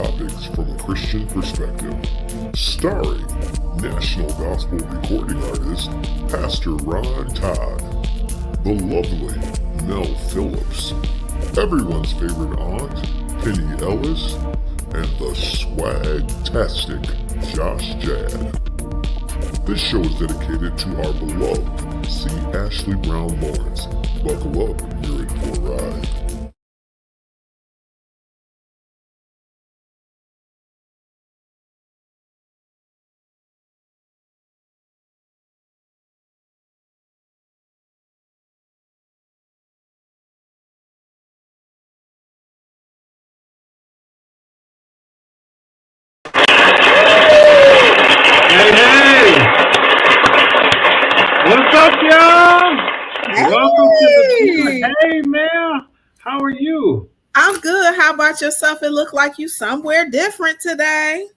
topics from a Christian perspective. Starring National Gospel recording artist Pastor Ron Todd, the lovely Mel Phillips, everyone's favorite aunt Penny Ellis, and the swag-tastic Josh Jad. This show is dedicated to our beloved C. Ashley Brown Lawrence. Buckle up, you're in for a ride. What's up, y'all? Welcome to the Pew. Hey, man. How are you? I'm good. How about yourself? It looked like you somewhere different today.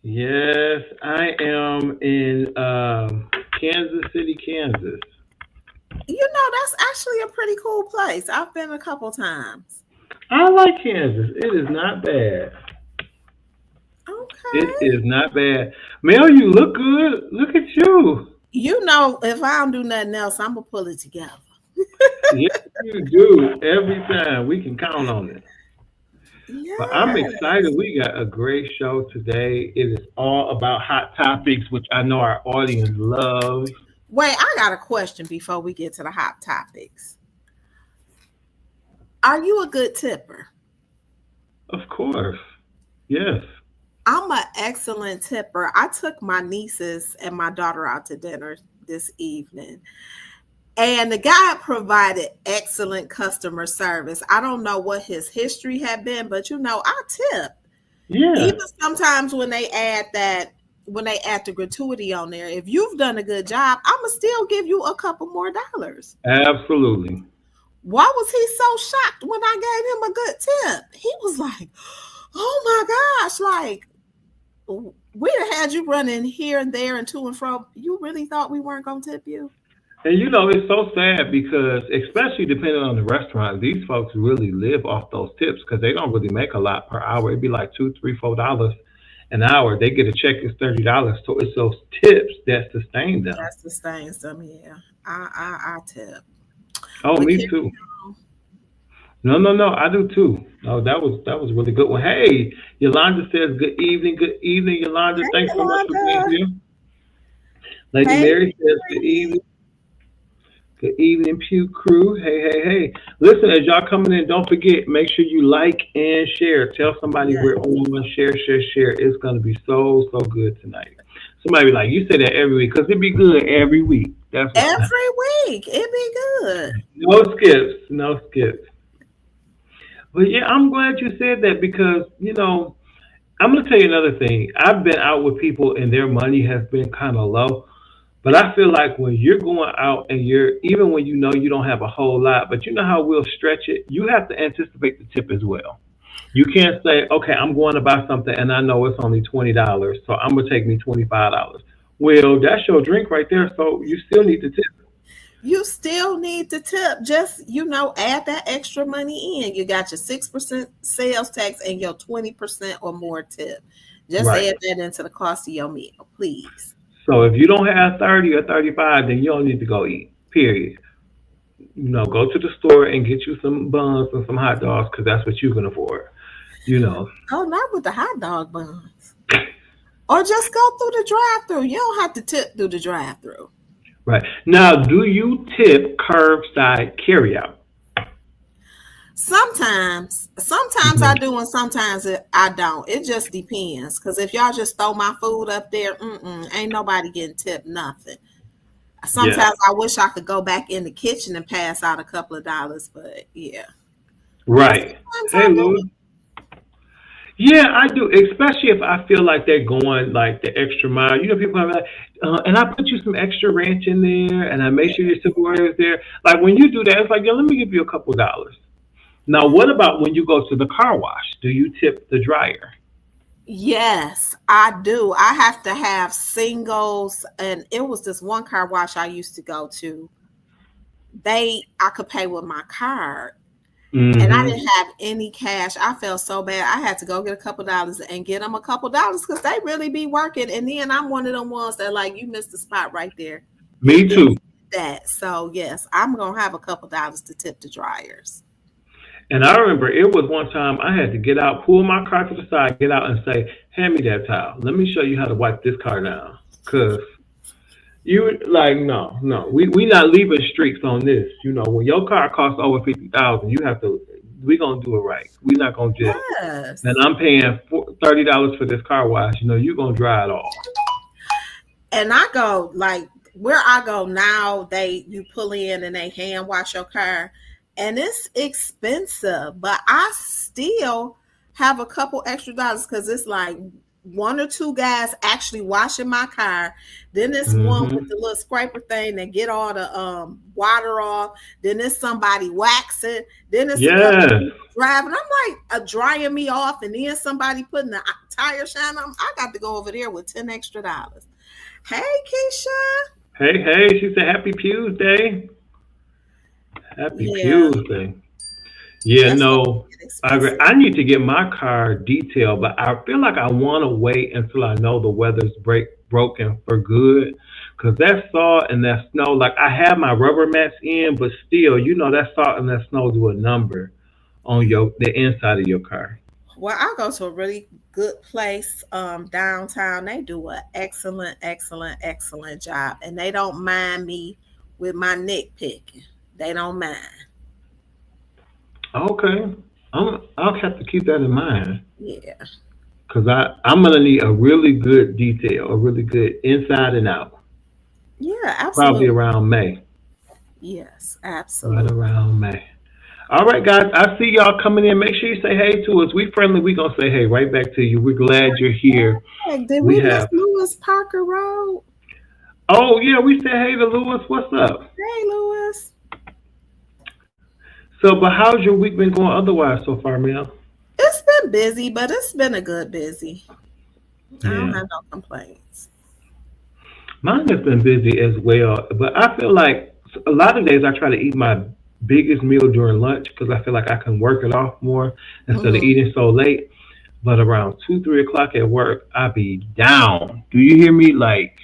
Yes, I am in Kansas City, Kansas. You know, that's actually a pretty cool place. I've been a couple times. I like Kansas. It is not bad. Okay. It is not bad. Mel, you look good. Look at you. You know, if I don't do nothing else, I'm going to pull it together. Yes, you do. Every time. We can count on it. Yes. But I'm excited. We got a great show today. It is all about hot topics, which I know our audience loves. Wait, I got a question before we get to the hot topics. Are you a good tipper? Of course. Yes. I'm an excellent tipper. I took my nieces and my daughter out to dinner this evening, and the guy provided excellent customer service. I don't know what his history had been, but you know, I tip. Yeah. Even sometimes when they add the gratuity on there, if you've done a good job, I'ma still give you a couple more dollars. Absolutely. Why was he so shocked when I gave him a good tip? He was like, oh my gosh, like, we'd have had you running here and there and to and fro. You really thought we weren't going to tip you? And you know, it's so sad because, especially depending on the restaurant, these folks really live off those tips because they don't really make a lot per hour. It'd be like $2, $3, $4 an hour. They get a check, it's $30. So it's those tips that sustain them. That sustains them, yeah. I tip. Oh, But me too. No, I do too. No, that was really good one. Hey, Yolanda says good evening, Yolanda. Hey, Thanks so much for Yolanda. being here. Lady Hey, Mary says good evening. Good evening, Pew crew. Hey. Listen, as y'all coming in, don't forget, make sure you like and share. Tell somebody Yeah. we're on. Share. It's going to be so good tonight. Somebody be like, you say that every week, because it be good every week. That's right. Every week. It'd be good. No skips. But yeah, I'm glad you said that because, you know, I'm going to tell you another thing. I've been out with people and their money has been kind of low. But I feel like when you're going out and even when you know you don't have a whole lot, but you know how we'll stretch it, you have to anticipate the tip as well. You can't say, okay, I'm going to buy something and I know it's only $20, so I'm going to take me $25. Well, that's your drink right there, so you still need to tip. You still need to tip. Just, add that extra money in. You got your 6% sales tax and your 20% or more tip. Just Right. add that into the cost of your meal, please. So if you don't have 30 or 35, then you don't need to go eat, period. You know, go to the store and get you some buns and some hot dogs because that's what you can afford, you know. Oh, not with the hot dog buns. Or just go through the drive-thru. You don't have to tip through the drive-thru. Right. Now, do you tip curbside carryout? Sometimes I do and sometimes I don't. It just depends. Because if y'all just throw my food up there, ain't nobody getting tipped nothing. Sometimes I wish I could go back in the kitchen and pass out a couple of dollars, but yeah. Right. Sometimes Hey, I do. Louis. Yeah, I do, especially if I feel like they're going like the extra mile. You know, people are like, and I put you some extra ranch in there, and I make sure your silverware is there. Like when you do that, it's like, yo, let me give you a couple dollars. Now, what about when you go to the car wash? Do you tip the dryer? Yes, I do. I have to have singles, and it was this one car wash I used to go to. I could pay with my card, And I Mm-hmm. didn't have any cash. I felt so bad. I had to go get a couple dollars and get them a couple dollars because they really be working. And then I'm one of them ones that like, you missed the spot right there. Me Get too. this, that. So yes, I'm gonna have a couple dollars to tip the dryers. And I remember it was one time I had to get out, pull my car to the side, get out and say, hand me that towel. Let me show you how to wipe this car down. Cause you like no. We not leaving streaks on this. You know, when your car costs over 50,000, you have to we gonna do it right. We not gonna just and Yes. I'm paying $30 for this car wash, you know, you gonna dry it off. And I go like where I go now, they you pull in and they hand wash your car, and it's expensive, but I still have a couple extra dollars because it's like one or two guys actually washing my car. Then this one with Hmm. the little scraper thing that get all the water off. Then there's somebody waxing. Then there's a couple Yes. people driving. I'm like drying me off, and then somebody putting the tire shine on. I got to go over there with 10 extra dollars. Hey, Keisha. Hey, she said happy Pews Day. Happy Yeah, Pews Day. Yeah, that's gonna no, get I agree. expensive. I need to get my car detailed, but I feel like I want to wait until I know the weather's broken for good. Cause that salt and that snow, like I have my rubber mats in, but still, you know that salt and that snow do a number on your the inside of your car. Well, I go to a really good place downtown. They do an excellent, excellent, excellent job, and they don't mind me with my nitpicking. They don't mind. Okay, I'll have to keep that in mind, Yeah, cause I'm gonna need a really good detail, a really good inside and out, yeah, probably absolutely. around May, Yes, right absolutely. around May. All right, guys. I see y'all coming in. Make sure you say hey to us. We friendly. We gonna say hey right back to you. We're glad you're here. Hey, did We we miss have. Lewis Parker Road? Oh yeah, we said hey to Lewis. What's up? Hey, Lewis. So, but how's your week been going otherwise so far, Mel? It's been busy, but it's been a good busy. I don't Yeah, have no complaints. mine has been busy as well. But I feel like a lot of days I try to eat my biggest meal during lunch because I feel like I can work it off more instead of Hmm. eating so late. But around 2, 3 o'clock at work, I be down. Do you hear me? Like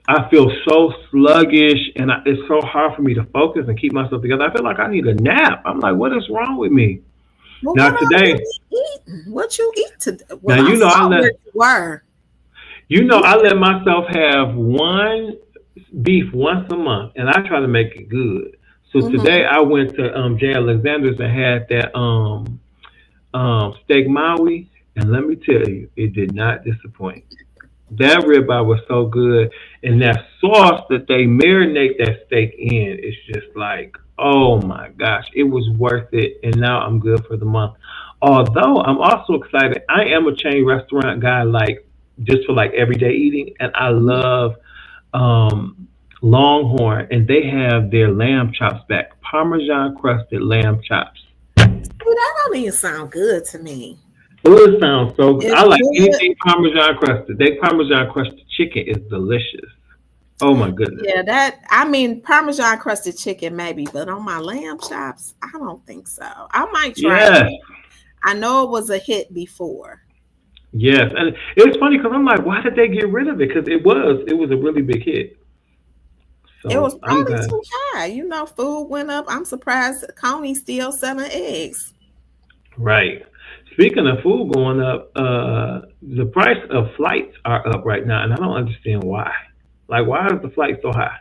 I feel so sluggish, and it's so hard for me to focus and keep myself together. I feel like I need a nap. I'm like, what is wrong with me? Well, Now what all you today, be eating? What you eat today? now Well, I saw where you were. You I let myself have one beef once a month, and I try to make it good. So hmm today I went to J. Alexander's and had that steak maui, and let me tell you, it did not disappoint. That ribeye was so good, and that sauce that they marinate that steak in is just like, oh my gosh, it was worth it. And now I'm good for the month. Although I'm also excited, I am a chain restaurant guy, like just for like everyday eating, and I love um, Longhorn, and they have their lamb chops back, Parmesan crusted lamb chops. Ooh, that don't even sound good to me. Oh, it sounds so good. It's I like good. anything Parmesan crusted. They Parmesan crusted chicken is delicious. Oh my goodness. Yeah, that I mean Parmesan crusted chicken maybe, but on my lamb chops, I don't think so. I might try it. Yes, I know it was a hit before. yes, and it's funny because I'm like, why did they get rid of it? Because it was a really big hit. It was So I'm probably glad. too high. You know, food went up. I'm surprised Coney's still selling eggs. Right. Speaking of food going up, the price of flights are up right now, and I don't understand why. Like, why is the flight so high?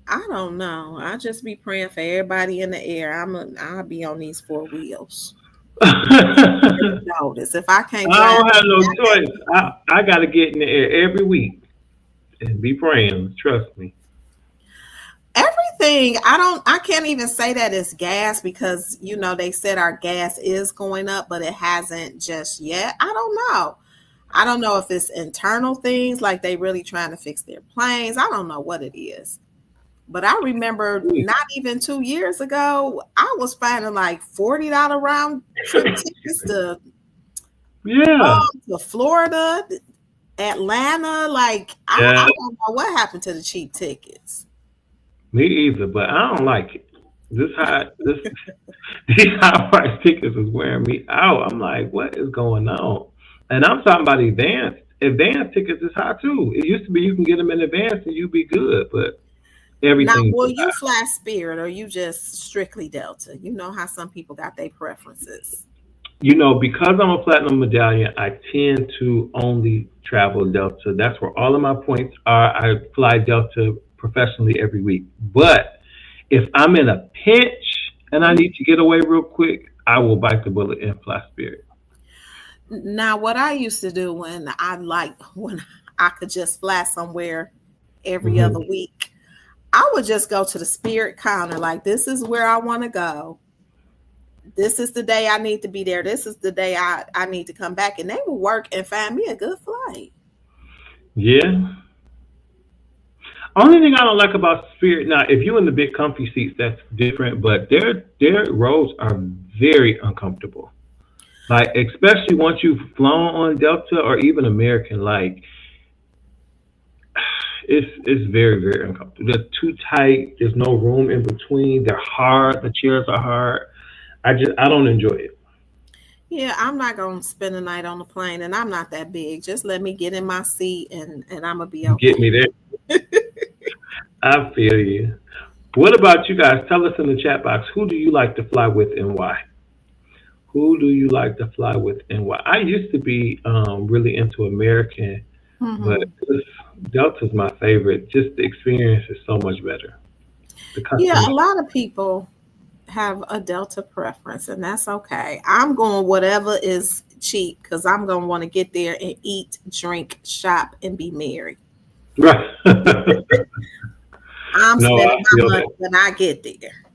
I don't know. I just be praying for everybody in the air. I'll be on these four wheels. I Notice if I can't drive, don't have no choice. I got to get in the air every week and be praying. Trust me. everything. I can't even say that it's gas because you know they said our gas is going up, but it hasn't just yet. I don't know. I don't know if it's internal things like they really trying to fix their planes. I don't know what it is. But I remember not even 2 years ago, I was finding like $40 round trip tickets Yeah. to Florida, Atlanta. Like I Yeah. don't know what happened to the cheap tickets. Me either, but I don't like it. These high price tickets is wearing me out. I'm like, what is going on? And I'm talking about advanced. Advanced tickets is high too. It used to be you can get them in advance and you be good, but Now, everything. will you fly Spirit or you just strictly Delta? You know how some people got their preferences. Because I'm a platinum medallion, I tend to only travel Delta. That's where all of my points are. I fly Delta professionally every week. But if I'm in a pinch and I need to get away real quick, I will bite the bullet and fly Spirit. Now, what I used to do when I could just fly somewhere every other week, I would just go to the Spirit counter. Like, this is where I want to go. This is the day I need to be there. This is the day I need to come back. And they will work and find me a good flight. Yeah. Only thing I don't like about Spirit, now, if you're in the big comfy seats, that's different, but their rows are very uncomfortable. Like, especially once you've flown on Delta or even American, like, it's very, very uncomfortable. They're too tight. There's no room in between. They're hard. The chairs are hard. I don't enjoy it. Yeah, I'm not going to spend the night on the plane, and I'm not that big. Just let me get in my seat, and I'm going to be okay. Get me there. I feel you. What about you guys? Tell us in the chat box, who do you like to fly with and why? Who do you like to fly with and why? I used to be really into American, but Delta's my favorite. Just the experience is so much better. Yeah, a lot of people have a Delta preference, and that's okay. I'm going whatever is cheap because I'm going to want to get there and eat, drink, shop, and be merry. Right. I'm spending my money when I get there.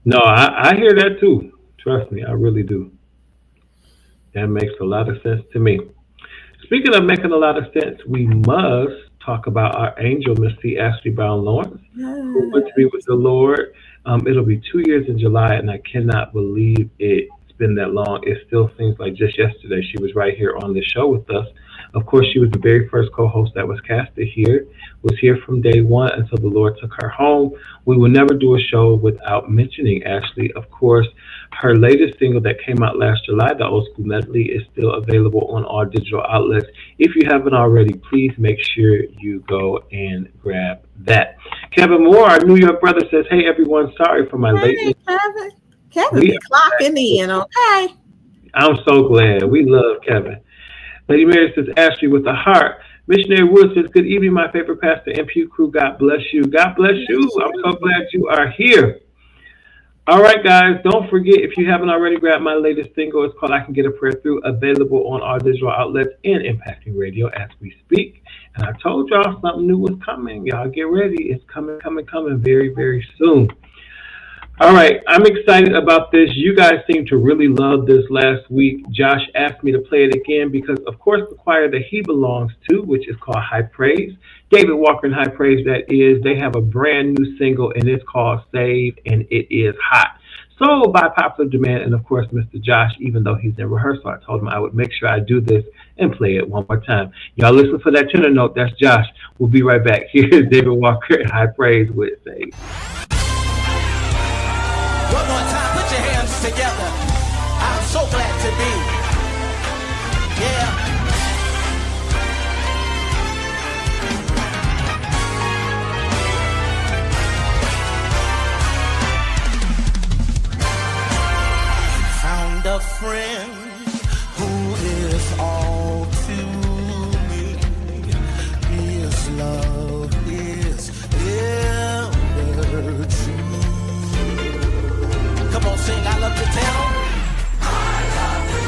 No, I hear that too. Trust me, I really do. That makes a lot of sense to me. Speaking of making a lot of sense, we must talk about our angel, Miss C. Ashley Brown Lawrence, who went to be with the Lord. It'll be 2 years in July, and I cannot believe it's been that long. It still seems like just yesterday she was right here on the show with us. Of course, she was the very first co-host that was casted here, was here from day one until the Lord took her home. We will never do a show without mentioning Ashley. Of course, her latest single that came out last July, the Old School Medley, is still available on all digital outlets. If you haven't already, please make sure you go and grab that. Kevin Moore, our New York brother, says, hey, everyone, sorry for my lateness. Kevin be clocking in, okay? I'm so glad. We love Kevin. Lady Mary says, Ashley with a heart. Missionary Wood says, good evening, my favorite pastor and Pew crew. God bless you. God bless you. I'm so glad you are here. All right, guys, don't forget, if you haven't already grabbed my latest single, it's called I Can Get a Prayer Through, available on all digital outlets and impacting radio as we speak. And I told y'all something new was coming. Y'all get ready. It's coming very, very soon. All right, I'm excited about this. You guys seem to really love this last week. Josh asked me to play it again because, of course, the choir that he belongs to, which is called High Praise, David Walker and High Praise, that is, they have a brand new single, and it's called Save, and it is hot. So by popular demand, and of course, Mr. Josh, even though he's in rehearsal, I told him I would make sure I do this and play it one more time. Y'all listen for that tenor note. That's Josh. We'll be right back. Here's David Walker and High Praise with Save. One more time, put your hands together. I'm so glad to be. Yeah. Found a friend who is all to me. His love is ever true. Come on, sing, I love to tell. I love to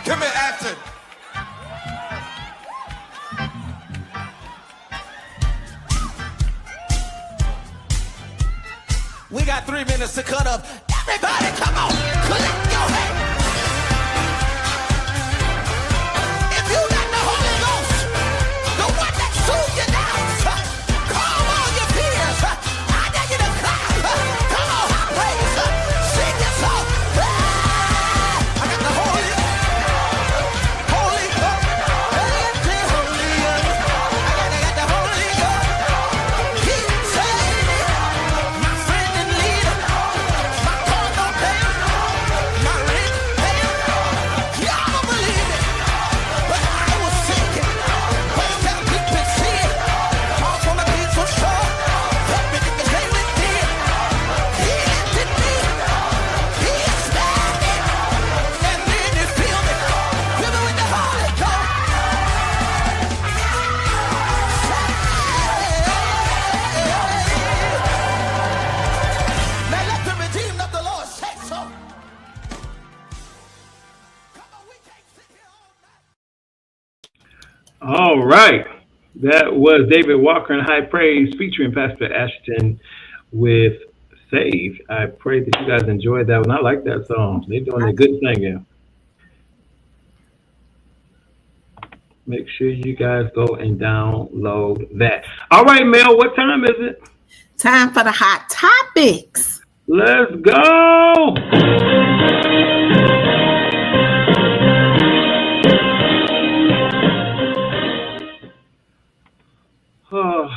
Come here, Ashton. We got 3 minutes to cut up. Everybody, come on, collect your hand. If you got the Holy Ghost, the one that soothes you down, call all your peers. I dare you to clap. Come on, high praise. Sing your song. I got the Holy Ghost. Holy Ghost. I got the Holy Ghost. He saved me. My friend and leader. My corner pain. My rent pain. Y'all don't believe it, but I was sinking. First time you could see it. All from a peaceful shore. Everything that came with it. He lifted me. He spared me. And then he filled me. Fill me with the Holy Ghost. Now let the redeemed of the Lord say so. Come on, we can't sit here all night. All right. That was David Walker and High Praise featuring Pastor Ashton with Save. I pray that you guys enjoyed that one. I like that song. They're doing a good singing. Make sure you guys go and download that. All right, Mel, what time is it? Time for the hot topics. Let's go. Oh,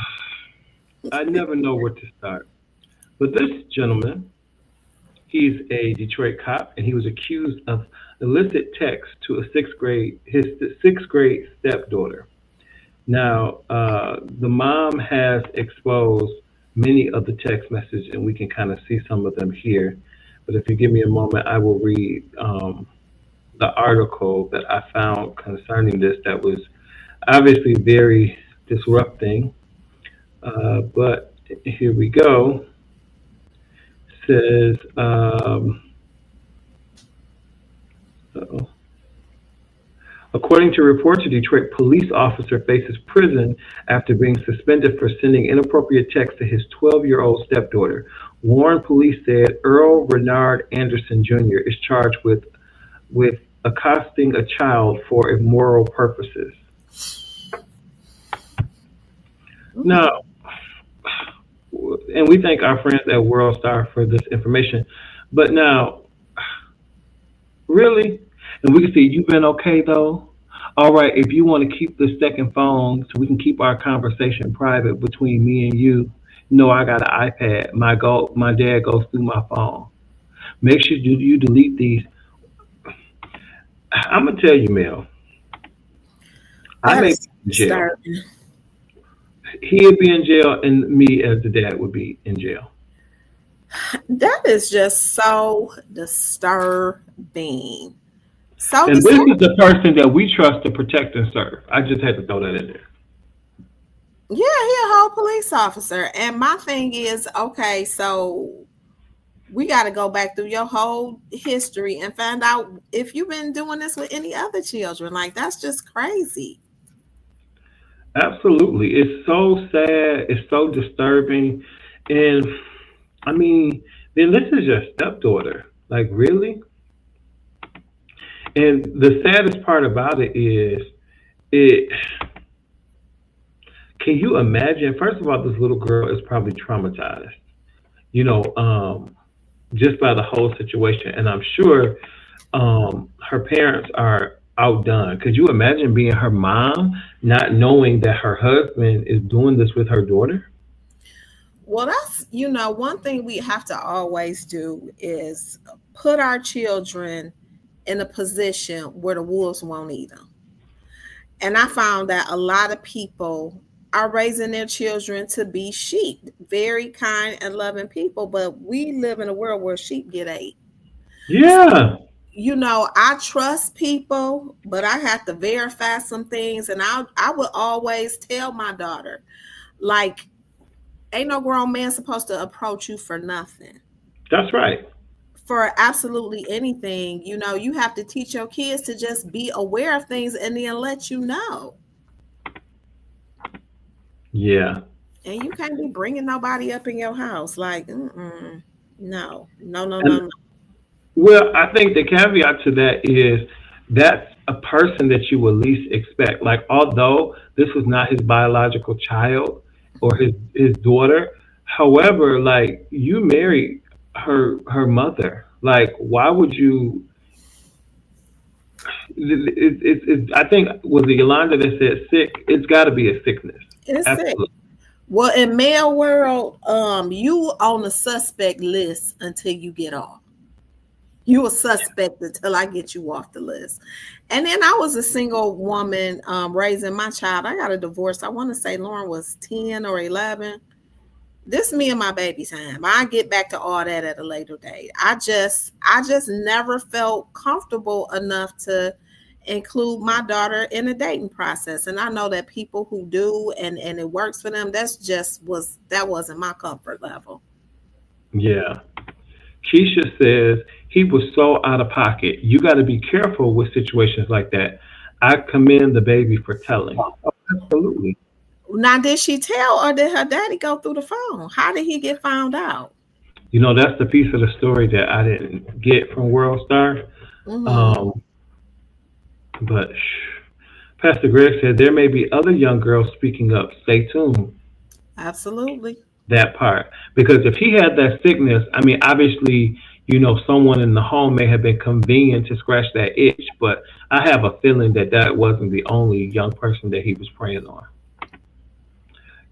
I never know where to start. But this gentleman, he's a Detroit cop, and he was accused of illicit text to his sixth grade stepdaughter. Now, the mom has exposed many of the text messages, and we can kind of see some of them here. But if you give me a moment, I will read the article that I found concerning this that was obviously very disrupting. But here we go. It says, according to reports, a Detroit police officer faces prison after being suspended for sending inappropriate text to his 12-year-old stepdaughter. Warren police said Earl Renard Anderson Jr. is charged with accosting a child for immoral purposes. Now, and we thank our friends at World Star for this information, but now, really? And we can see, you've been okay though? All right, if you want to keep the second phone so we can keep our conversation private between me and you, no, I got an iPad. My dad goes through my phone. Make sure you delete these. I'm going to tell you, Mel, I may be in jail. He'd be in jail, and me as the dad would be in jail. That is just so disturbing. And this is the person that we trust to protect and serve. I just had to throw that in there. Yeah, he a whole police officer. And my thing is, okay, so we got to go back through your whole history and find out if you've been doing this with any other children. Like, that's just crazy. Absolutely. It's so sad. It's so disturbing. And, I mean, then this is your stepdaughter. Like, really? And the saddest part about it is, can you imagine? First of all, this little girl is probably traumatized, just by the whole situation. And I'm sure her parents are outdone. Could you imagine being her mom, not knowing that her husband is doing this with her daughter? Well, that's, one thing we have to always do is put our children in a position where the wolves won't eat them. And I found that a lot of people are raising their children to be sheep, very kind and loving people, but we live in a world where sheep get ate. Yeah. I trust people, but I have to verify some things. And I would always tell my daughter, like, ain't no grown man supposed to approach you for nothing. That's right. for absolutely anything. You have to teach your kids to just be aware of things and then let you know. Yeah. And you can't be bringing nobody up in your house. Like, no, no, no, no, And no. well, I think the caveat to that is that's a person that you would least expect. Like, although this was not his biological child or his daughter, however, like you married her mother. Like, why would you? I think was it Yolanda that said sick? It's got to be a sickness. It's sick. Absolutely. Well, in male world, you on the suspect list until you get off. You a suspect until I get you off the list. And then I was a single woman raising my child. I got a divorce. I want to say Lauren was 10 or 11. This me and my baby time. I get back to all that at a later date. I just never felt comfortable enough to include my daughter in the dating process. And I know that people who do and it works for them, that wasn't my comfort level. Yeah. Keisha says he was so out of pocket. You got to be careful with situations like that. I commend the baby for telling. Oh, absolutely. Now, did she tell or did her daddy go through the phone? How did he get found out? That's the piece of the story that I didn't get from World Star. Mm-hmm. But Pastor Greg said there may be other young girls speaking up. Stay tuned. Absolutely. That part. Because if he had that sickness, I mean, obviously, someone in the home may have been convenient to scratch that itch, but I have a feeling that wasn't the only young person that he was preying on.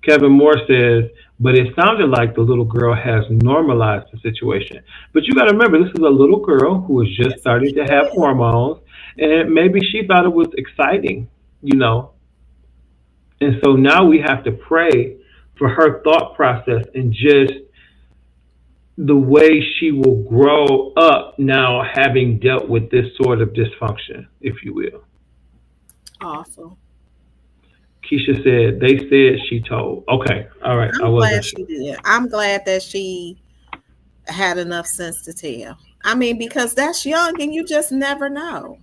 Kevin Moore says, but it sounded like the little girl has normalized the situation. But you got to remember, this is a little girl who is just starting to have hormones, and maybe she thought it was exciting, And so now we have to pray for her thought process and just the way she will grow up now having dealt with this sort of dysfunction, if you will. Awesome. Keisha said, they said she told. Okay. All right. I'm glad she did. I'm glad that she had enough sense to tell. I mean, because that's young and you just never know.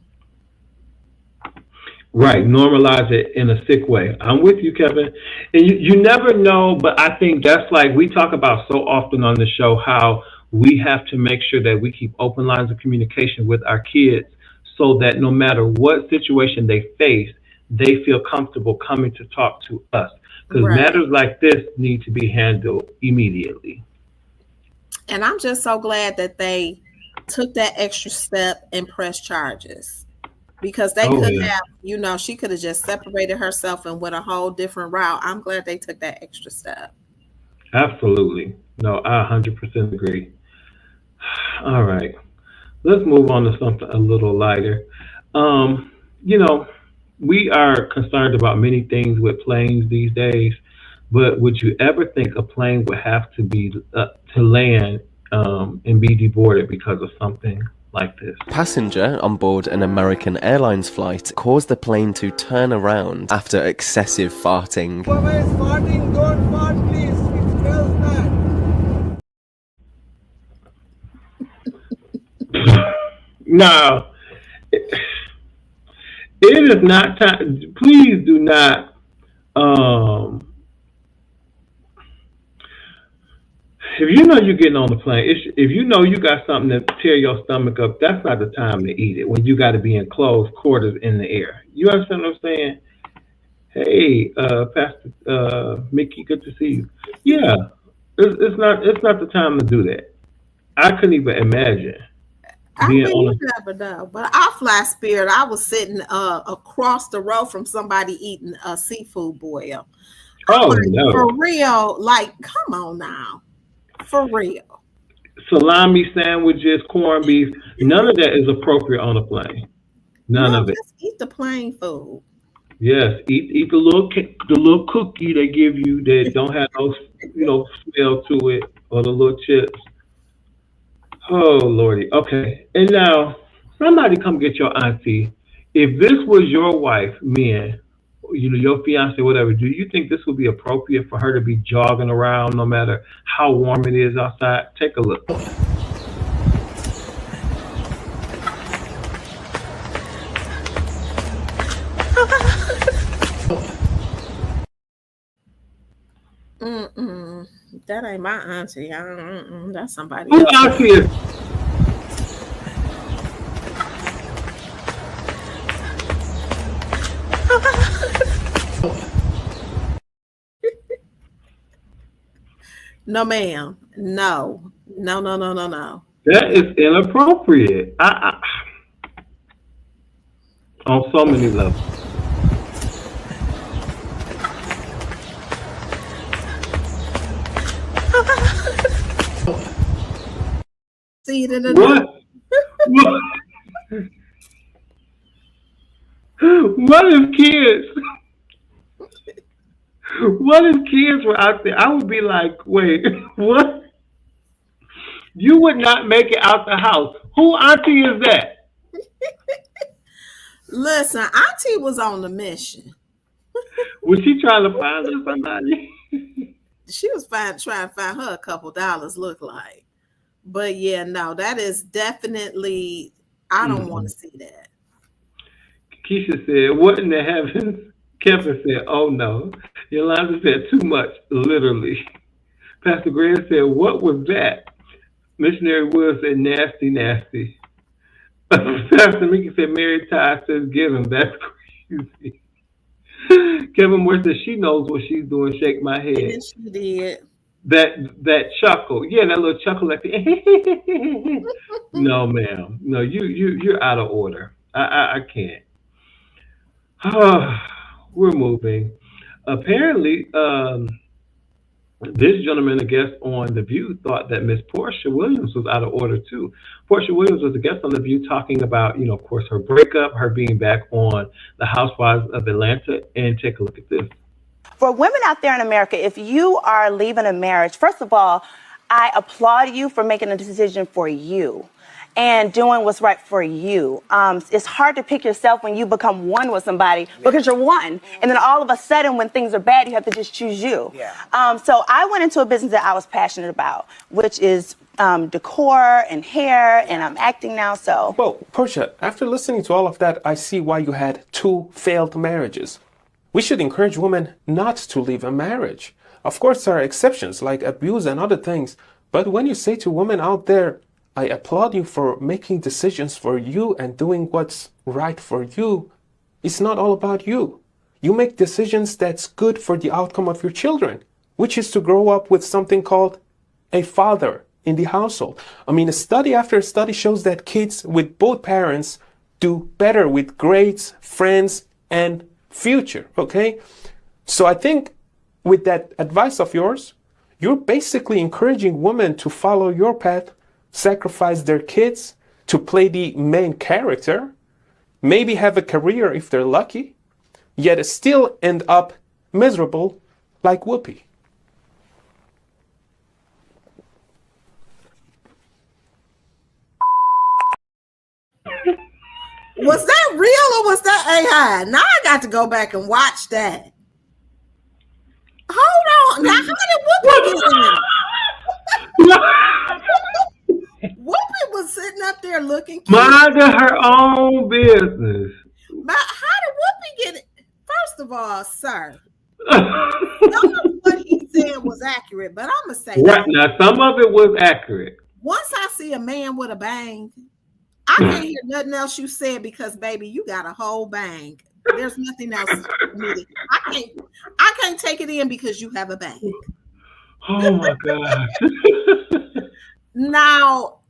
Right. Normalize it in a sick way. I'm with you, Kevin. And you never know, but I think that's like we talk about so often on the show, how we have to make sure that we keep open lines of communication with our kids so that no matter what situation they face, they feel comfortable coming to talk to us. Because matters like this need to be handled immediately. And I'm just so glad that they took that extra step and pressed charges. Because they could have, she could have just separated herself and went a whole different route. I'm glad they took that extra step. Absolutely. No, I 100% agree. All right. Let's move on to something a little lighter. We are concerned about many things with planes these days, but would you ever think a plane would have to be to land and be deboarded because of something like this? Passenger on board an American Airlines flight caused the plane to turn around after excessive farting. Whoever is farting, don't fart, please. It smells bad. No. It is not time. Please do not. If you know you're getting on the plane, if you know you got something to tear your stomach up, that's not the time to eat it when you got to be in close quarters in the air. You understand what I'm saying? Hey, Pastor Mickey, good to see you. Yeah, it's not the time to do that. I couldn't even imagine. I mean, you never know. But I fly Spirit. I was sitting across the road from somebody eating a seafood boil. No. For real, like, come on now. For real. Salami sandwiches, corned beef, none of that is appropriate on a plane. None of it. Just eat the plain food. Yes, eat the little cookie they give you that don't have no smell to it, or the little chips. Oh Lordy. Okay. And now somebody come get your auntie. If this was your wife, men, your fiance, whatever, do you think this would be appropriate for her to be jogging around no matter how warm it is outside? Take a look. That ain't my auntie. That's somebody Who else. auntie is? No, ma'am. No. No. That is inappropriate. On so many levels. See it in the What? What if kids? What if kids were out there? I would be like, wait, what? You would not make it out the house. Who auntie is that? Listen, auntie was on the mission. Was she trying to find her somebody? She was trying to find her a couple dollars, look like. But yeah, no, that is definitely, I don't want to see that. Keisha said, what in the heavens? Kevin said, oh no. Yolanda said, too much, literally. Pastor Graham said, what was that? Missionary Wood said, nasty, nasty. Pastor Mickey said, Mary Ty says, give him. That's crazy. Kevin Moore said, she knows what she's doing. Shake my head. And she did. That chuckle. Yeah, that little chuckle like no, ma'am. No, you're out of order. I can't. We're moving. Apparently, this gentleman, a guest on The View, thought that Miss Portia Williams was out of order too. Portia Williams was a guest on The View talking about, of course, her breakup, her being back on The Housewives of Atlanta, and take a look at this. For women out there in America, if you are leaving a marriage, first of all, I applaud you for making a decision for you and doing what's right for you. It's hard to pick yourself when you become one with somebody because you're one. And then all of a sudden, when things are bad, you have to just choose you. So I went into a business that I was passionate about, which is decor and hair, and I'm acting now, so. Well, Portia, after listening to all of that, I see why you had 2 failed marriages. We should encourage women not to leave a marriage. Of course, there are exceptions like abuse and other things, but when you say to women out there, I applaud you for making decisions for you and doing what's right for you, it's not all about you. You make decisions that's good for the outcome of your children, which is to grow up with something called a father in the household. I mean, study after study shows that kids with both parents do better with grades, friends, and future, okay? So I think with that advice of yours, you're basically encouraging women to follow your path, sacrifice their kids to play the main character, maybe have a career if they're lucky, yet still end up miserable like Whoopi. Was that real or was that AI? Now I got to go back and watch that. Hold on. Now, how did Whoopi get in? Whoopi was sitting up there looking cute. Minding her own business. But how did Whoopi get it? First of all, sir, some of what he said was accurate, but I'm going to say right now, some of it was accurate. Once I see a man with a bang, I can't hear nothing else you said because, baby, you got a whole bang. There's nothing else needed. I can't take it in because you have a bang. Oh my God. Now,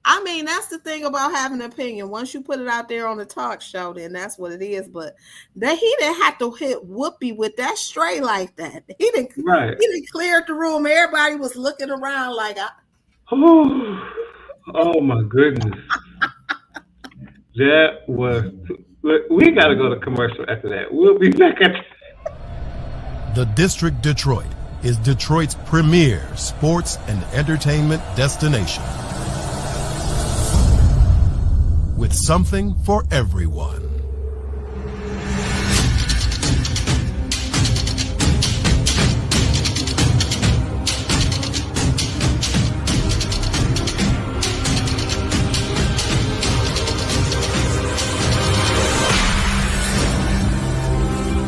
I mean, that's the thing about having an opinion. Once you put it out there on the talk show, then that's what it is. But that he didn't have to hit Whoopi with that straight like that. He didn't clear the room. Everybody was looking around like, oh my goodness. That was. We got to go to commercial after that. We'll be back at. The District Detroit is Detroit's premier sports and entertainment destination, with something for everyone.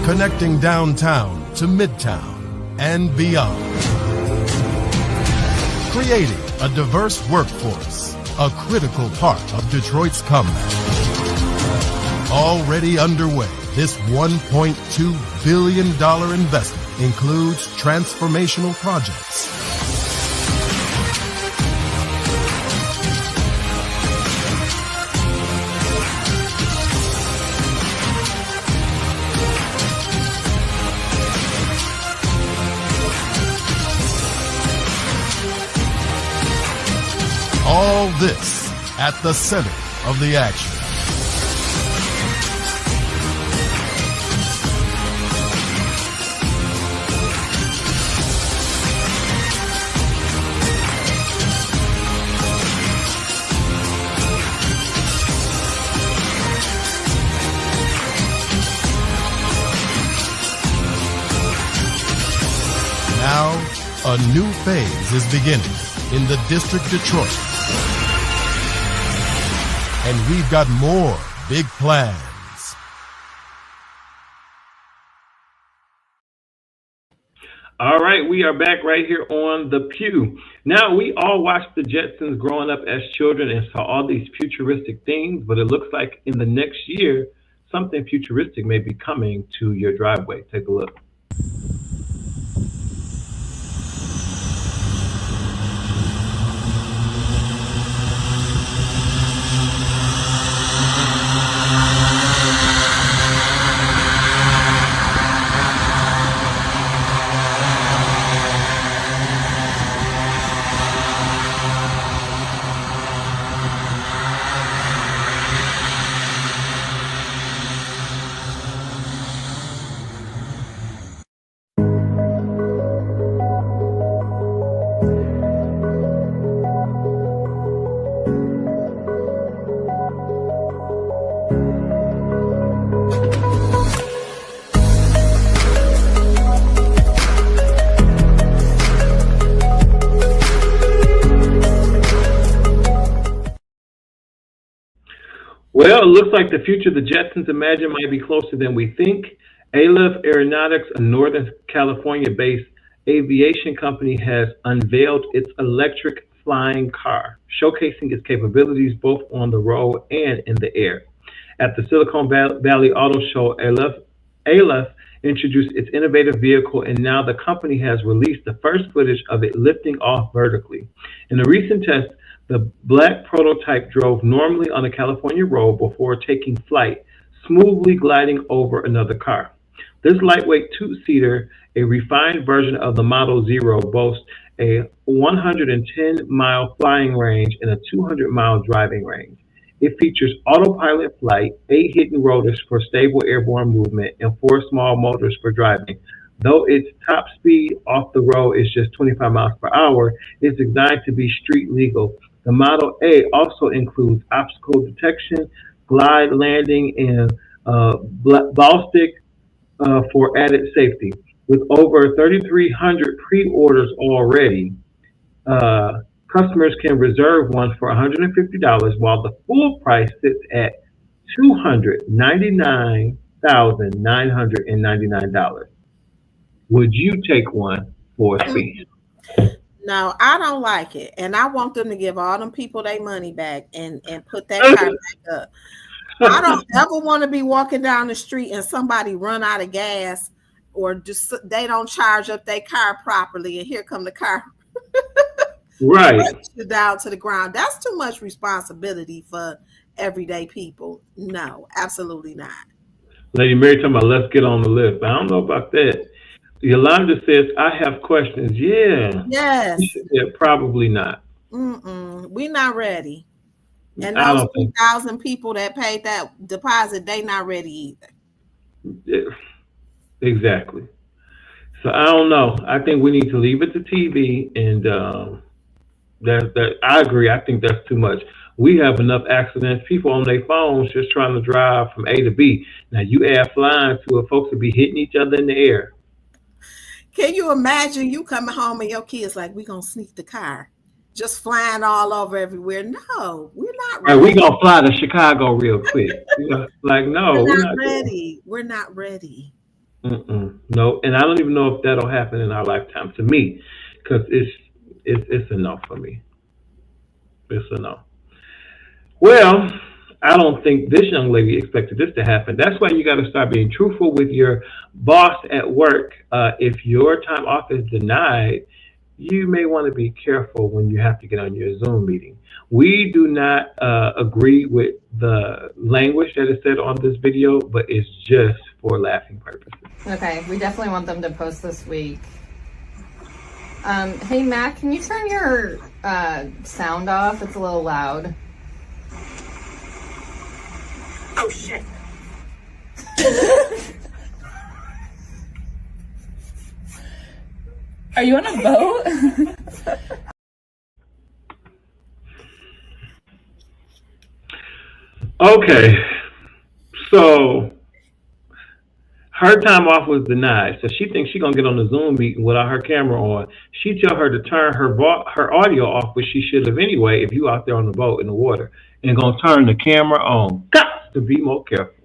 Connecting downtown to midtown and beyond. creating a diverse workforce, a critical part of Detroit's comeback. Already underway, this $1.2 billion investment includes transformational projects, all this at the center of the action. Now, a new phase is beginning in the District Detroit. And we've got more big plans. All right, we are back right here on the Pew. Now, we all watched the Jetsons growing up as children and saw all these futuristic things, but it looks like in the next year, something futuristic may be coming to your driveway. Take a look. Well, it looks like the future the Jetsons imagine might be closer than we think. Aleph Aeronautics, a Northern California-based aviation company, has unveiled its electric flying car, showcasing its capabilities both on the road and in the air. At the Silicon Valley Auto Show, Aleph introduced its innovative vehicle, and now the company has released the first footage of it lifting off vertically. In a recent test, the black prototype drove normally on a California road before taking flight, smoothly gliding over another car. This lightweight two-seater, a refined version of the Model Zero, boasts a 110-mile flying range and a 200-mile driving range. It features autopilot flight, 8 hidden rotors for stable airborne movement, and 4 small motors for driving. Though its top speed off the road is just 25 miles per hour, it's designed to be street legal. The Model A also includes obstacle detection, glide landing, and ballistic for added safety. With over 3,300 pre-orders already, customers can reserve one for $150, while the full price sits at $299,999. Would you take one for a spin? No, I don't like it. And I want them to give all them people their money back and put that car back up. I don't ever want to be walking down the street and somebody run out of gas or just they don't charge up their car properly and here come the car right down to the ground. That's too much responsibility for everyday people. No, absolutely not. Lady Mary talking about let's get on the list. I don't know about that. Yolanda says, I have questions. Yeah. Yes. Yeah, probably not. We're not ready. And those 2,000 people that paid that deposit, they not ready either. Yeah, exactly. So I don't know. I think we need to leave it to TV, and that I agree. I think that's too much. We have enough accidents. People on their phones just trying to drive from A to B. Now you add flying to it, folks will be hitting each other in the air. Can you imagine you coming home and your kids like, we gonna sneak the car, just flying all over everywhere? No, we're not ready. Right, we gonna fly to Chicago real quick. Like, no, we're not ready. We're not ready. No, and I don't even know if that'll happen in our lifetime. To me, because it's a no for me. It's a no. Well, I don't think this young lady expected this to happen. That's why you got to start being truthful with your boss at work. If your time off is denied, you may want to be careful when you have to get on your Zoom meeting. We do not agree with the language that is said on this video, but it's just for laughing purposes. Okay, we definitely want them to post this week. Hey, Matt, can you turn your sound off? It's a little loud. Oh, shit. Are you on a boat? Okay, so her time off was denied, so she thinks she's gonna get on the Zoom meeting without her camera on. She tell her to turn her audio off, which she should have anyway if you out there on the boat in the water, and gonna turn the camera on. Got to be more careful.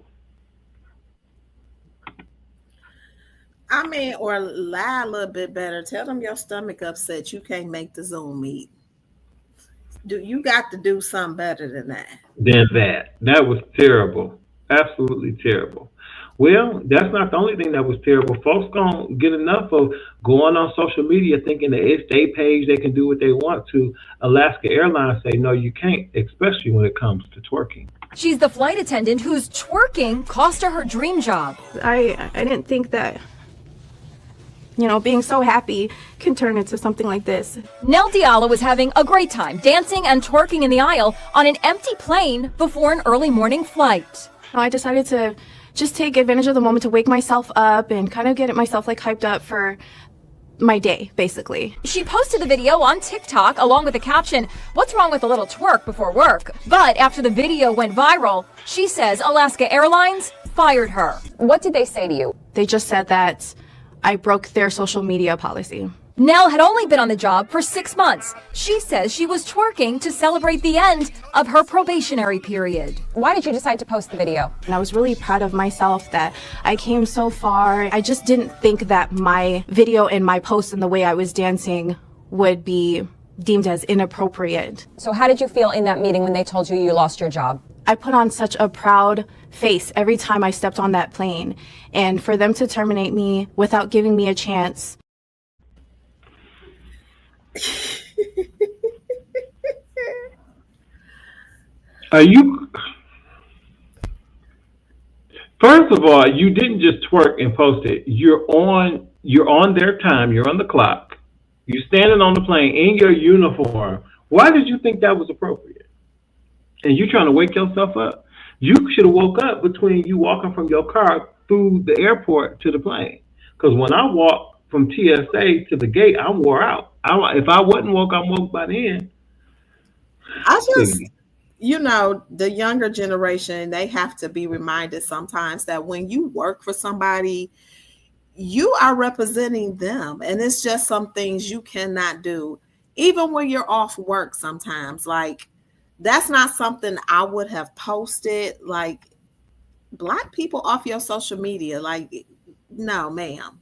I mean, or lie a little bit better. Tell them your stomach upset. You can't make the Zoom meet. You got to do something better than that. That was terrible. Absolutely terrible. Well, that's not the only thing that was terrible. Folks gonna get enough of going on social media thinking that it's their page, they can do what they want to. Alaska Airlines say, no, you can't, especially when it comes to twerking. She's the flight attendant whose twerking cost her dream job. I didn't think that, being so happy can turn into something like this. Nell Diallo was having a great time dancing and twerking in the aisle on an empty plane before an early morning flight. I decided to just take advantage of the moment to wake myself up and kind of get myself hyped up for my day, basically. She posted the video on TikTok along with a caption, "What's wrong with a little twerk before work?" But after the video went viral, she says Alaska Airlines fired her. What did they say to you? They just said that I broke their social media policy. Nell had only been on the job for 6 months. She says she was twerking to celebrate the end of her probationary period. Why did you decide to post the video? And I was really proud of myself that I came so far. I just didn't think that my video and my post and the way I was dancing would be deemed as inappropriate. So how did you feel in that meeting when they told you you lost your job? I put on such a proud face every time I stepped on that plane. And for them to terminate me without giving me a chance. First of all, you didn't just twerk and post it. You're on their time, you're on the clock. You're standing on the plane in your uniform. Why did you think that was appropriate? And you trying to wake yourself up? You should have woke up between you walking from your car through the airport to the plane. Because when I walk from TSA to the gate, I'm wore out. If I wasn't woke, I'm woke by then. I just, the younger generation, they have to be reminded sometimes that when you work for somebody, you are representing them. And it's just some things you cannot do. Even when you're off work sometimes, that's not something I would have posted. Block people off your social media. No, ma'am.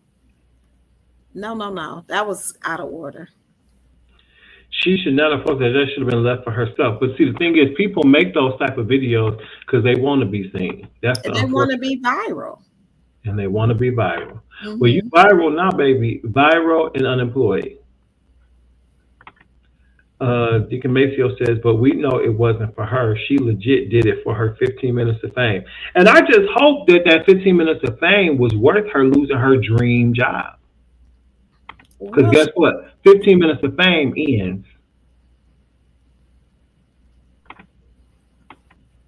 No. That was out of order. She should not have posted that. That should have been left for herself. But see, the thing is, people make those type of videos because they want to be seen. They want to be viral. And they want to be viral. Mm-hmm. Well, you viral now, baby. Viral and unemployed. Deacon Maceo says, but we know it wasn't for her. She legit did it for her 15 minutes of fame. And I just hope that 15 minutes of fame was worth her losing her dream job. Because guess what? 15 minutes of fame ends.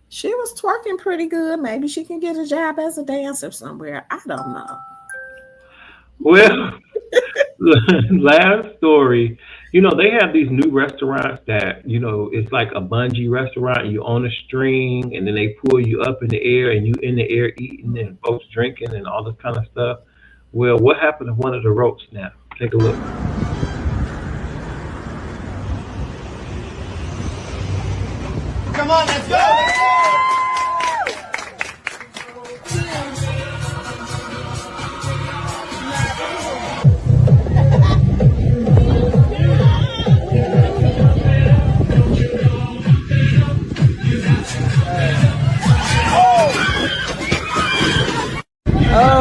She was twerking pretty good. Maybe she can get a job as a dancer somewhere. I don't know. Well, last story. They have these new restaurants that, it's like a bungee restaurant. You on a string and then they pull you up in the air and you in the air eating and folks drinking and all this kind of stuff. Well, what happened to one of the ropes now? Take a look. Come on, let's go!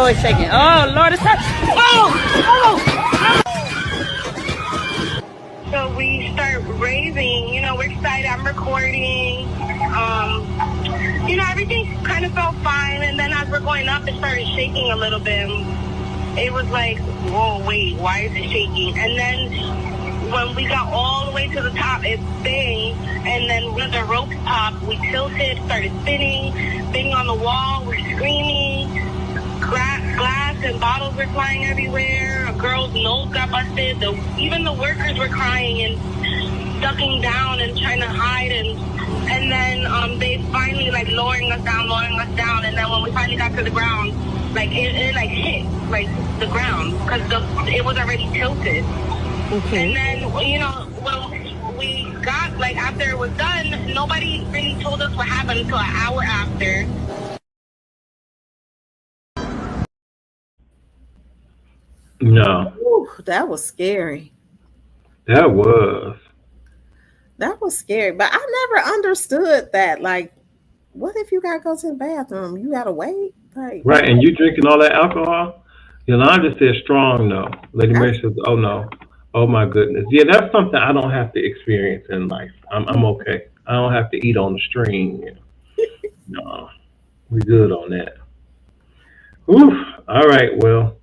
Oh, it's shaking. Oh, Lord, it's hurt. So we start raising, we're excited, I'm recording, everything kind of felt fine, and then as we're going up, it started shaking a little bit. It was like, whoa, wait, why is it shaking? And then when we got all the way to the top, it banged, and then when the rope popped, we tilted, started spinning on the wall, we're screaming, glass and bottles were flying everywhere, a girl's nose got busted, even the workers were crying and ducking down and trying to hide, and then they finally lowering us down, and then when we finally got to the ground, it hit the ground because it was already tilted. Okay. And then when we got after it was done, nobody really told us what happened until an hour after. No. Ooh, that was scary. That was. That was scary. But I never understood that. What if you gotta go to the bathroom? You gotta wait? Right, and you drinking all that alcohol? Yolanda said strong no. Lady Mary says, oh no. Oh my goodness. Yeah, that's something I don't have to experience in life. I'm okay. I don't have to eat on the string. No. We good on that. Oof. All right, well.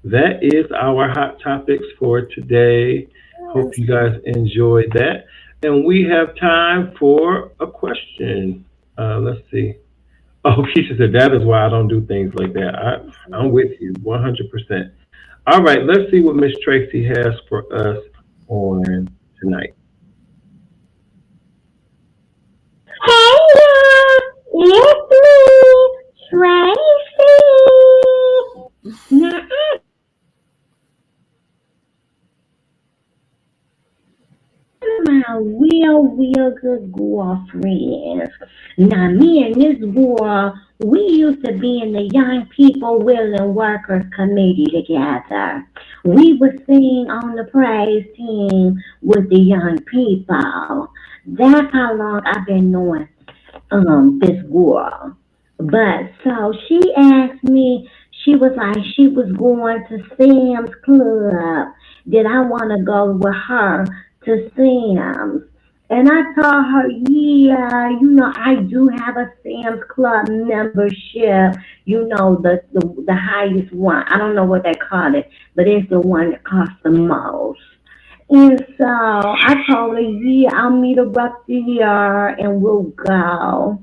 That is our hot topics for today. Hope you guys enjoyed that. And we have time for a question. Let's see. Oh, Keisha said, that is why I don't do things like that. I'm with you 100%. All right, let's see what Miss Tracy has for us on tonight. Hey, it's me, Tracy. Now, my real good girlfriends. Now, me and this girl, we used to be in the Young People Willing Workers Committee together. We would sing on the praise team with the young people. That's how long I've been knowing this girl. But so she asked me, she was going to Sam's Club. Did I want to go with her to Sam's? And I told her, yeah, I do have a Sam's Club membership, the highest one. I don't know what they call it, but it's the one that costs the most. And so I told her, yeah, I'll meet her up there and we'll go.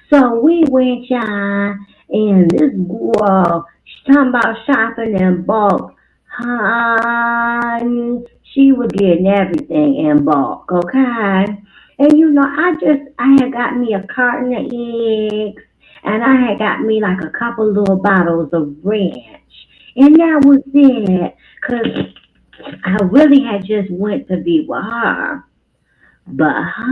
So we went, y'all, and this girl, she's talking about shopping in bulk. Honey, she was getting everything in bulk, okay? And I had got me a carton of eggs, and I had got me a couple little bottles of ranch. And that was it, because I really had just went to be with her. But honey,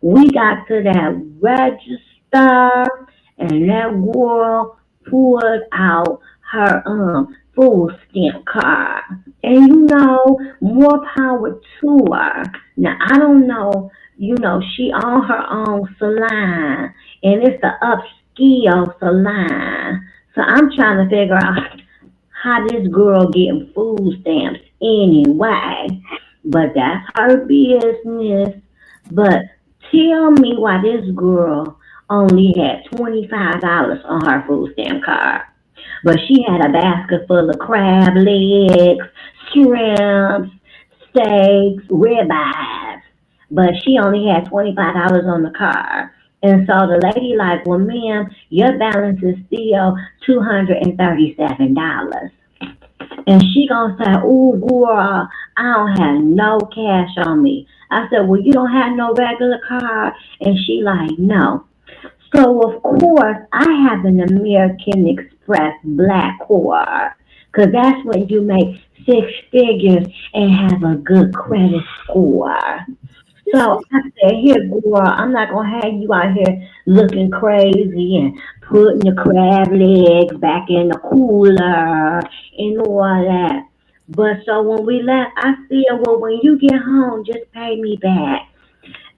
we got to that register, and that girl pulled out her food stamp card. And more power to her. Now I don't know, she on her own salon, and it's the upscale salon. So I'm trying to figure out how this girl getting food stamps anyway. But that's her business. But tell me why this girl only had $25 on her food stamp card. But she had a basket full of crab legs, shrimps, steaks, ribeyes. But she only had $25 on the card. And so the lady well, ma'am, your balance is still $237. And she gonna say, ooh, girl, I don't have no cash on me. I said, well, you don't have no regular card? And she no. So, of course, I have an American Express Black card, because that's when you make 6 figures and have a good credit score. So I said, here, girl, I'm not going to have you out here looking crazy and putting the crab legs back in the cooler and all that. But so when we left, I said, well, when you get home, just pay me back.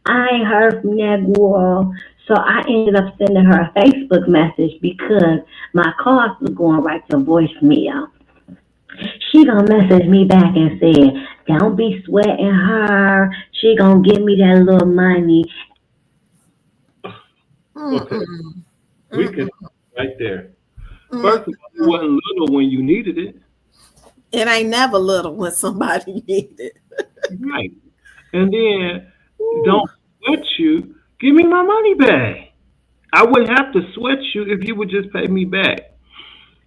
I ain't heard from that girl. So So I ended up sending her a Facebook message because my calls was going right to voicemail. She gonna message me back and say, "Don't be sweating her. She gonna give me that little money." Okay, we can right there. First of all, it wasn't little when you needed it. It ain't never little when somebody needs it. Right. And then don't sweat you. Give me my money back. I wouldn't have to sweat you if you would just pay me back.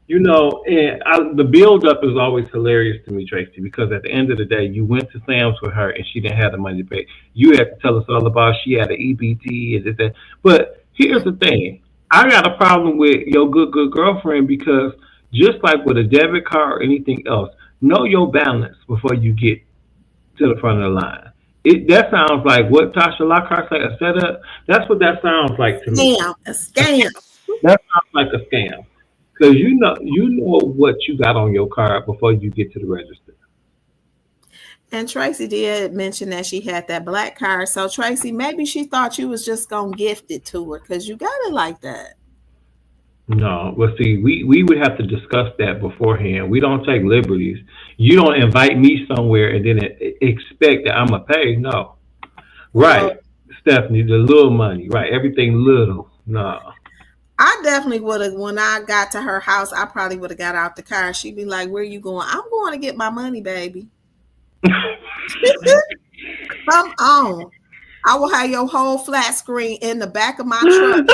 You know, and the build up is always hilarious to me, Tracy, because at the end of the day, you went to Sam's with her and she didn't have the money to pay. You had to tell us all about she had an EBT and this, that. But here's the thing. I got a problem with your good girlfriend because just like with a debit card or anything else, know your balance before you get to the front of the line. That sounds like what Tasha Lockhart said, a setup. That's what that sounds like to me. A scam. That sounds like a scam. Because you know what you got on your card before you get to the register. And Tracy did mention that she had that black card. So Tracy, maybe she thought you was just gonna gift it to her because you got it like that. No, well, see, we would have to discuss that beforehand. We don't take liberties. You don't invite me somewhere and then expect that I'm gonna pay. No, right, Stephanie, the little money, right? Everything little. No. I definitely would have, when I got to her house, I probably would have got out the car. She'd be like, "Where are you going?" "I'm going to get my money, baby." Come on. I will have your whole flat screen in the back of my truck.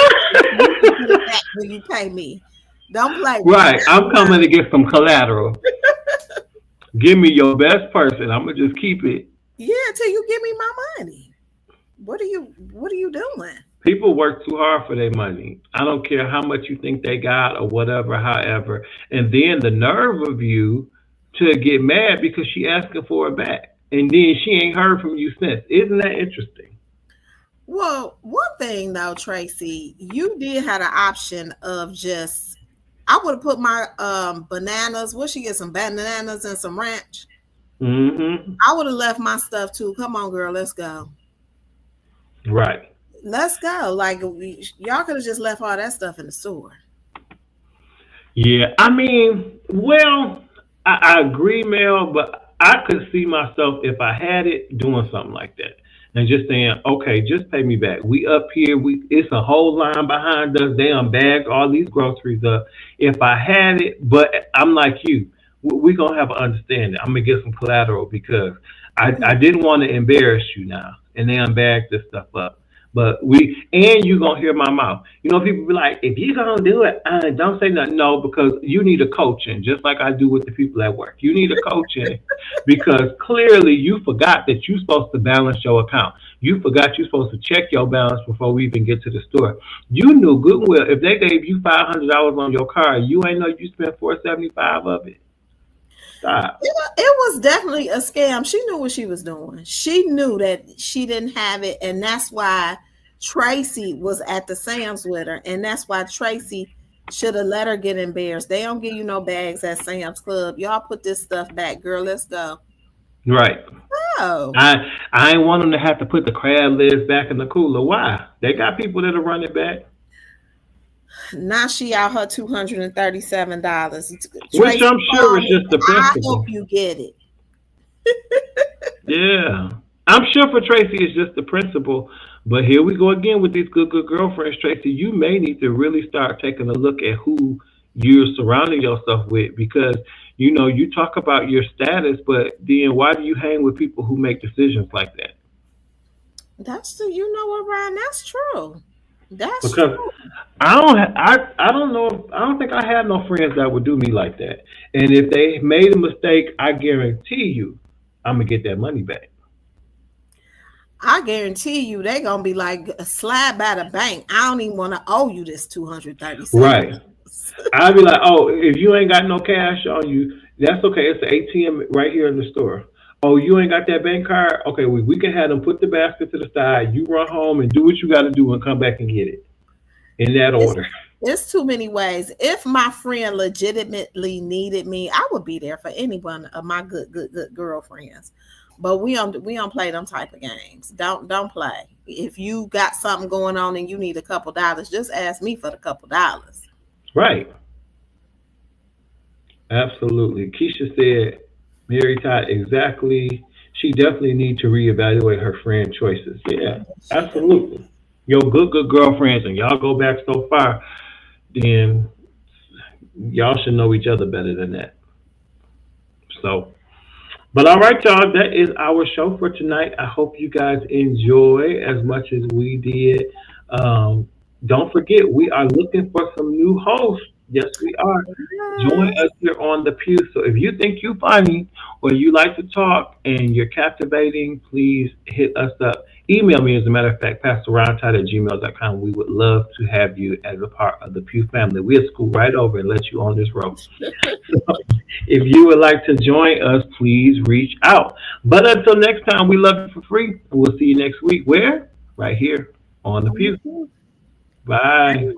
When you pay me. Don't play. Right. I'm coming to get some collateral. Give me your best person. I'm going to just keep it. Yeah, till you give me my money. What are you doing? People work too hard for their money. I don't care how much you think they got or whatever, however. And then the nerve of you to get mad because she asking for it back. And then she ain't heard from you since. Isn't that interesting? Well, one thing though, Tracy, you did have the option of just, I would have put my bananas, what she get, some bananas and some ranch. Mm-hmm. I would have left my stuff too. Come on, girl, let's go. Right. Let's go. Like, y'all could have just left all that stuff in the store. Yeah, I mean, well, I agree, Mel, but I could see myself, if I had it, doing something like that. And just saying, okay, just pay me back. We up here, it's a whole line behind us. They unbagged all these groceries up. If I had it, but I'm like you, we're going to have an understanding. I'm going to get some collateral because I didn't want to embarrass you now. And they unbagged this stuff up. But you're going to hear my mouth. You know, people be like, if you're going to do it, don't say nothing. No, because you need a coaching, just like I do with the people at work. You need a coaching because clearly you forgot that you're supposed to balance your account. You forgot you're supposed to check your balance before we even get to the store. You knew good and well, if they gave you $500 on your card, you ain't know you spent $475 of it. Stop. It was definitely a scam. She knew what she was doing. She knew that she didn't have it, and that's why Tracy was at the Sam's with her, and that's why Tracy should have let her get embarrassed. They don't give you no bags at Sam's Club. Y'all put this stuff back, girl. Let's go. Right. Oh. I ain't want them to have to put the crab legs back in the cooler. Why? They got people that'll run it back. Now she out her $237. Which I'm sure is just the principle. I hope you get it. Yeah. I'm sure for Tracy it's just the principle. But here we go again with these good girlfriends, Tracy. You may need to really start taking a look at who you're surrounding yourself with because, you know, you talk about your status, but then why do you hang with people who make decisions like that? You know what, Ryan? That's true. That's because true. I don't know. I don't think I have no friends that would do me like that. And if they made a mistake, I guarantee you, I'm gonna get that money back. I guarantee you, they're gonna be like a slab by the bank. I don't even want to owe you this $237. Right. I'd be like, oh, if you ain't got no cash on you, that's okay. It's the ATM right here in the store. Oh, you ain't got that bank card? Okay, we can have them put the basket to the side. You run home and do what you got to do and come back and get it in that order. It's too many ways. If my friend legitimately needed me, I would be there for any one of my good girlfriends. But we don't play them type of games. Don't play. If you got something going on and you need a couple dollars, just ask me for the couple dollars. Right. Absolutely. Keisha said, Mary Todd, exactly. She definitely need to reevaluate her friend choices. Yeah, absolutely. Your good girlfriends, and y'all go back so far, then y'all should know each other better than that. So, but all right, y'all, that is our show for tonight. I hope you guys enjoy as much as we did. Don't forget, we are looking for some new hosts. Yes, we are. Join us here on the Pew. So if you think you're funny or you like to talk and you're captivating, please hit us up. Email me, as a matter of fact, pastorroundtide@gmail.com. We would love to have you as a part of the Pew family. We'll scoot right over and let you on this road. So if you would like to join us, please reach out. But until next time, we love you for free. We'll see you next week. Where? Right here on the Pew. Bye.